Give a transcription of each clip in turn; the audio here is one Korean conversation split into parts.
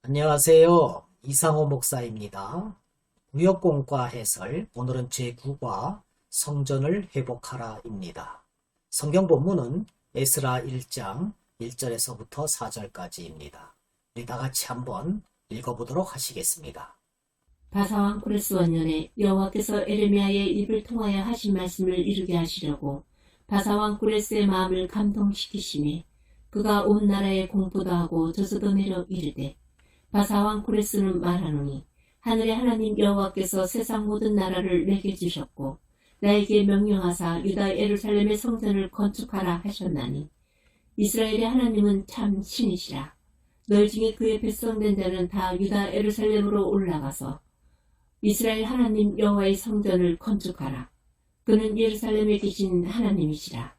안녕하세요. 이상호 목사입니다. 구역공과 해설, 오늘은 제9과 성전을 회복하라입니다. 성경 본문은 에스라 1장 1절에서부터 4절까지입니다. 우리 다 같이 한번 읽어보도록 하시겠습니다. 바사왕 코레스 원년에 여호와께서 에레미야의 입을 통하여 하신 말씀을 이루게 하시려고 바사왕 코레스의 마음을 감동시키시니 그가 온 나라에 공포도 하고 저서도 내려 이르되 바사왕 코레스는 말하노니 하늘의 하나님 여호와께서 세상 모든 나라를 내게 주셨고 나에게 명령하사 유다 예루살렘의 성전을 건축하라 하셨나니 이스라엘의 하나님은 참 신이시라. 너희 중에 그의 백성된 자는 다 유다 예루살렘으로 올라가서 이스라엘 하나님 여호와의 성전을 건축하라. 그는 예루살렘에 계신 하나님이시라.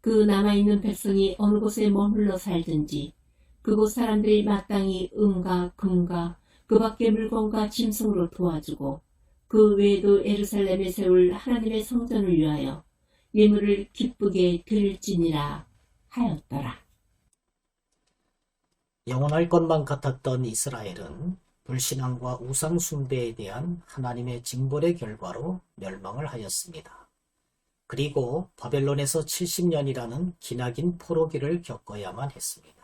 그 남아있는 백성이 어느 곳에 머물러 살든지 그곳 사람들이 마땅히 은과 금과 그 밖의 물건과 짐승으로 도와주고 그 외에도 예루살렘에 세울 하나님의 성전을 위하여 예물을 기쁘게 드릴지니라 하였더라. 영원할 것만 같았던 이스라엘은 불신앙과 우상 숭배에 대한 하나님의 징벌의 결과로 멸망을 하였습니다. 그리고 바벨론에서 70년이라는 기나긴 포로기를 겪어야만 했습니다.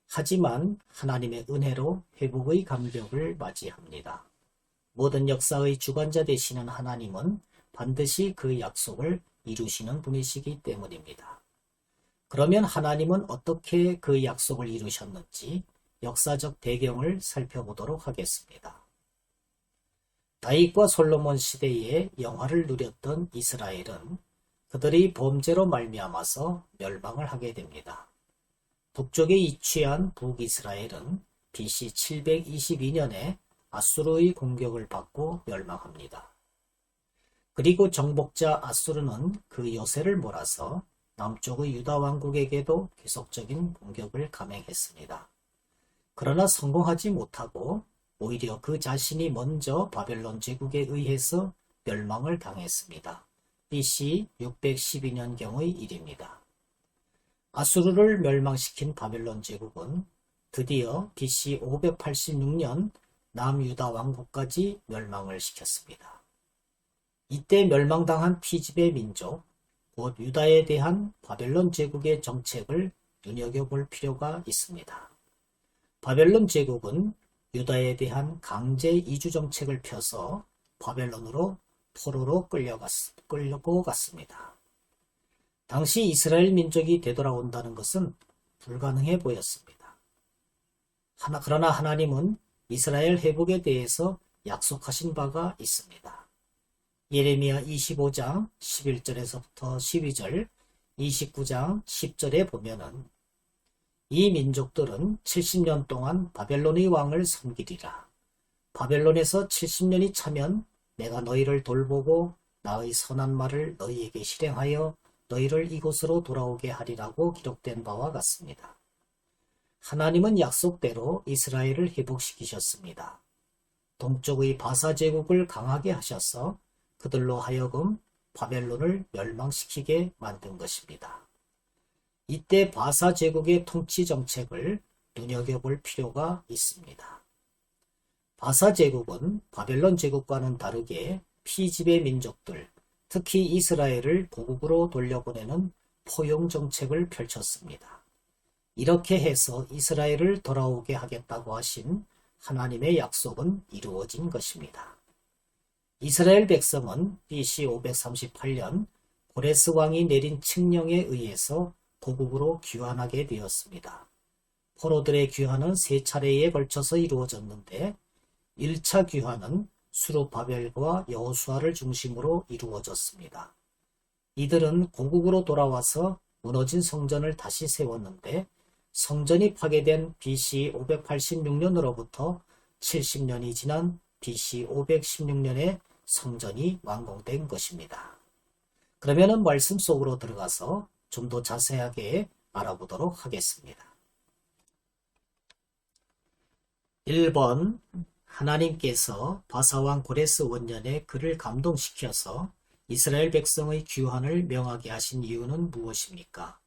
하지만 하나님의 은혜로 회복의 감격을 맞이합니다. 모든 역사의 주관자 되시는 하나님은 반드시 그 약속을 이루시는 분이시기 때문입니다. 그러면 하나님은 어떻게 그 약속을 이루셨는지 역사적 배경을 살펴보도록 하겠습니다. 다윗과 솔로몬 시대에 영화를 누렸던 이스라엘은 그들의 범죄로 말미암아서 멸망을 하게 됩니다. 북쪽에 위치한 북이스라엘은 BC 722년에 아수르의 공격을 받고 멸망합니다. 그리고 정복자 아수르는 그 요새를 몰아서 남쪽의 유다 왕국에게도 계속적인 공격을 감행했습니다. 그러나 성공하지 못하고 오히려 그 자신이 먼저 바벨론 제국에 의해서 멸망을 당했습니다. BC 612년경의 일입니다. 아수르를 멸망시킨 바벨론 제국은 드디어 BC 586년 남유다 왕국까지 멸망을 시켰습니다. 이때 멸망당한 피지배 민족, 곧 유다에 대한 바벨론 제국의 정책을 눈여겨볼 필요가 있습니다. 바벨론 제국은 유다에 대한 강제 이주 정책을 펴서 바벨론으로 포로로 끌고 갔습니다. 당시 이스라엘 민족이 되돌아온다는 것은 불가능해 보였습니다. 그러나 하나님은 이스라엘 회복에 대해서 약속하신 바가 있습니다. 예레미야 25장 11절에서부터 12절, 29장 10절에 보면은 이 민족들은 70년 동안 바벨론의 왕을 섬기리라. 바벨론에서 70년이 차면 내가 너희를 돌보고 나의 선한 말을 너희에게 실행하여 너희를 이곳으로 돌아오게 하리라고 기록된 바와 같습니다. 하나님은 약속대로 이스라엘을 회복시키셨습니다. 동쪽의 바사 제국을 강하게 하셔서 그들로 하여금 바벨론을 멸망시키게 만든 것입니다. 이때 바사 제국의 통치 정책을 눈여겨볼 필요가 있습니다. 바사 제국은 바벨론 제국과는 다르게 피지배 민족들, 특히 이스라엘을 고국으로 돌려보내는 포용 정책을 펼쳤습니다. 이렇게 해서 이스라엘을 돌아오게 하겠다고 하신 하나님의 약속은 이루어진 것입니다. 이스라엘 백성은 BC 538년 고레스 왕이 내린 칙령에 의해서 고국으로 귀환하게 되었습니다. 포로들의 귀환은 세 차례에 걸쳐서 이루어졌는데 1차 귀환은 수르바벨과 여호수아를 중심으로 이루어졌습니다. 이들은 고국으로 돌아와서 무너진 성전을 다시 세웠는데 성전이 파괴된 BC 586년으로부터 70년이 지난 BC 516년에 성전이 완공된 것입니다. 그러면은 말씀 속으로 들어가서 좀 더 자세하게 알아보도록 하겠습니다. 1번 하나님께서 바사왕 고레스 원년에 그를 감동시켜서 이스라엘 백성의 귀환을 명하게 하신 이유는 무엇입니까?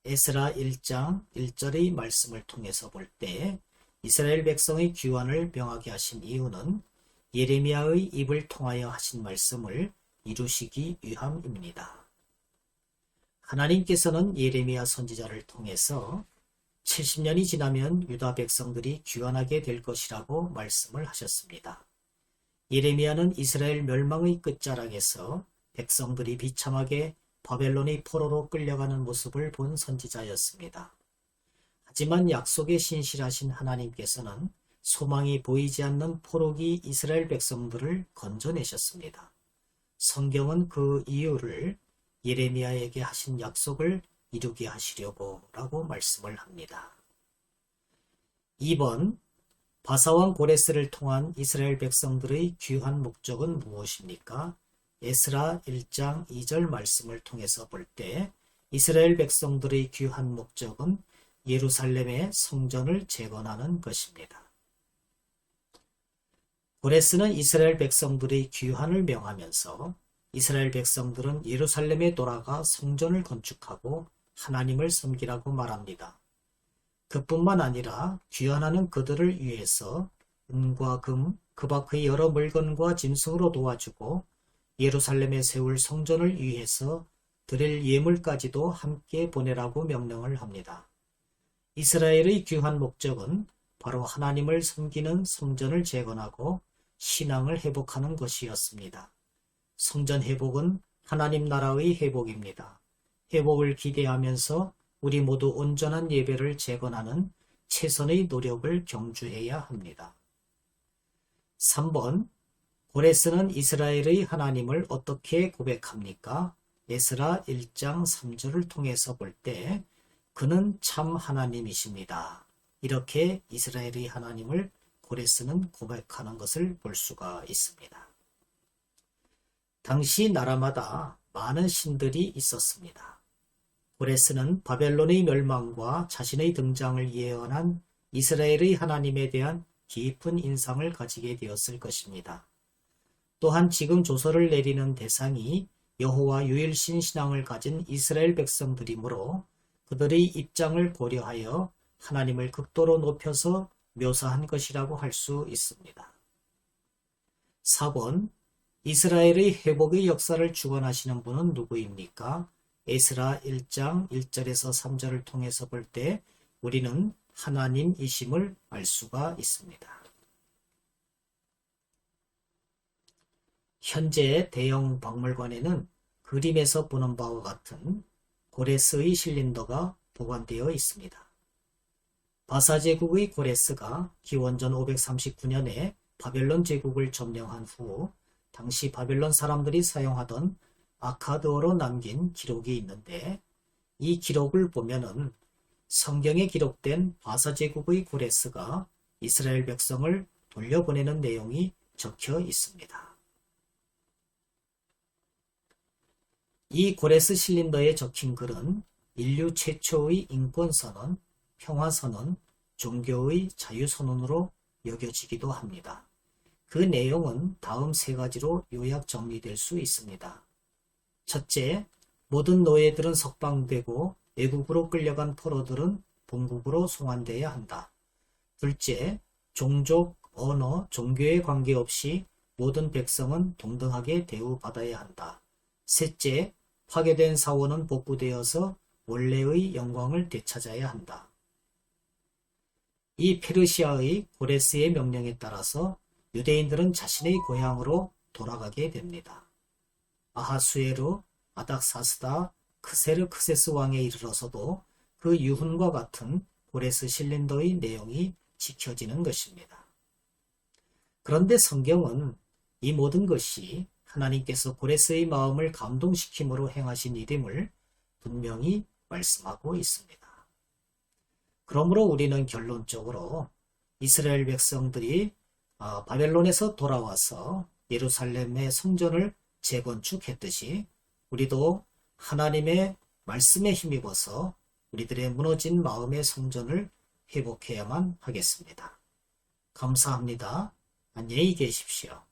에스라 1장 1절의 말씀을 통해서 볼 때 이스라엘 백성의 귀환을 명하게 하신 이유는 예레미야의 입을 통하여 하신 말씀을 이루시기 위함입니다. 하나님께서는 예레미야 선지자를 통해서 70년이 지나면 유다 백성들이 귀환하게 될 것이라고 말씀을 하셨습니다. 예레미야는 이스라엘 멸망의 끝자락에서 백성들이 비참하게 바벨론의 포로로 끌려가는 모습을 본 선지자였습니다. 하지만 약속에 신실하신 하나님께서는 소망이 보이지 않는 포로기 이스라엘 백성들을 건져내셨습니다. 성경은 그 이유를 예레미야에게 하신 약속을 이루게 하시려고 라고 말씀을 합니다. 2번, 바사왕 고레스를 통한 이스라엘 백성들의 귀환 목적은 무엇입니까? 에스라 1장 2절 말씀을 통해서 볼 때 이스라엘 백성들의 귀환 목적은 예루살렘의 성전을 재건하는 것입니다. 고레스는 이스라엘 백성들의 귀환을 명하면서 이스라엘 백성들은 예루살렘에 돌아가 성전을 건축하고 하나님을 섬기라고 말합니다. 그뿐만 아니라 귀환하는 그들을 위해서 은과 금, 그 밖의 여러 물건과 짐승으로 도와주고 예루살렘에 세울 성전을 위해서 드릴 예물까지도 함께 보내라고 명령을 합니다. 이스라엘의 귀환 목적은 바로 하나님을 섬기는 성전을 재건하고 신앙을 회복하는 것이었습니다. 성전 회복은 하나님 나라의 회복입니다. 회복을 기대하면서 우리 모두 온전한 예배를 재건하는 최선의 노력을 경주해야 합니다. 3번, 고레스는 이스라엘의 하나님을 어떻게 고백합니까? 에스라 1장 3절을 통해서 볼 때 그는 참 하나님이십니다. 이렇게 이스라엘의 하나님을 고레스는 고백하는 것을 볼 수가 있습니다. 당시 나라마다 많은 신들이 있었습니다. 고레스는 바벨론의 멸망과 자신의 등장을 예언한 이스라엘의 하나님에 대한 깊은 인상을 가지게 되었을 것입니다. 또한 지금 조서를 내리는 대상이 여호와 유일신 신앙을 가진 이스라엘 백성들이므로 그들의 입장을 고려하여 하나님을 극도로 높여서 묘사한 것이라고 할 수 있습니다. 4번, 이스라엘의 회복의 역사를 주관하시는 분은 누구입니까? 에스라 1장 1절에서 3절을 통해서 볼 때 우리는 하나님이심을 알 수가 있습니다. 현재 대형 박물관에는 그림에서 보는 바와 같은 고레스의 실린더가 보관되어 있습니다. 바사 제국의 고레스가 기원전 539년에 바벨론 제국을 점령한 후 당시 바벨론 사람들이 사용하던 아카드어로 남긴 기록이 있는데 이 기록을 보면은 성경에 기록된 바사 제국의 고레스가 이스라엘 백성을 돌려보내는 내용이 적혀 있습니다. 이 고레스 실린더에 적힌 글은 인류 최초의 인권선언, 평화선언, 종교의 자유선언으로 여겨지기도 합니다. 그 내용은 다음 세 가지로 요약 정리될 수 있습니다. 첫째, 모든 노예들은 석방되고 외국으로 끌려간 포로들은 본국으로 송환되어야 한다. 둘째, 종족, 언어, 종교에 관계없이 모든 백성은 동등하게 대우받아야 한다. 셋째, 파괴된 사원은 복구되어서 원래의 영광을 되찾아야 한다. 이 페르시아의 고레스의 명령에 따라서 유대인들은 자신의 고향으로 돌아가게 됩니다. 아하수에르, 아닥사스다, 크세르크세스 왕에 이르러서도 그 유훈과 같은 고레스 실린더의 내용이 지켜지는 것입니다. 그런데 성경은 이 모든 것이 하나님께서 고레스의 마음을 감동시킴으로 행하신 일임을 분명히 말씀하고 있습니다. 그러므로 우리는 결론적으로 이스라엘 백성들이 바벨론에서 돌아와서 예루살렘의 성전을 재건축했듯이 우리도 하나님의 말씀에 힘입어서 우리들의 무너진 마음의 성전을 회복해야만 하겠습니다. 감사합니다. 안녕히 계십시오.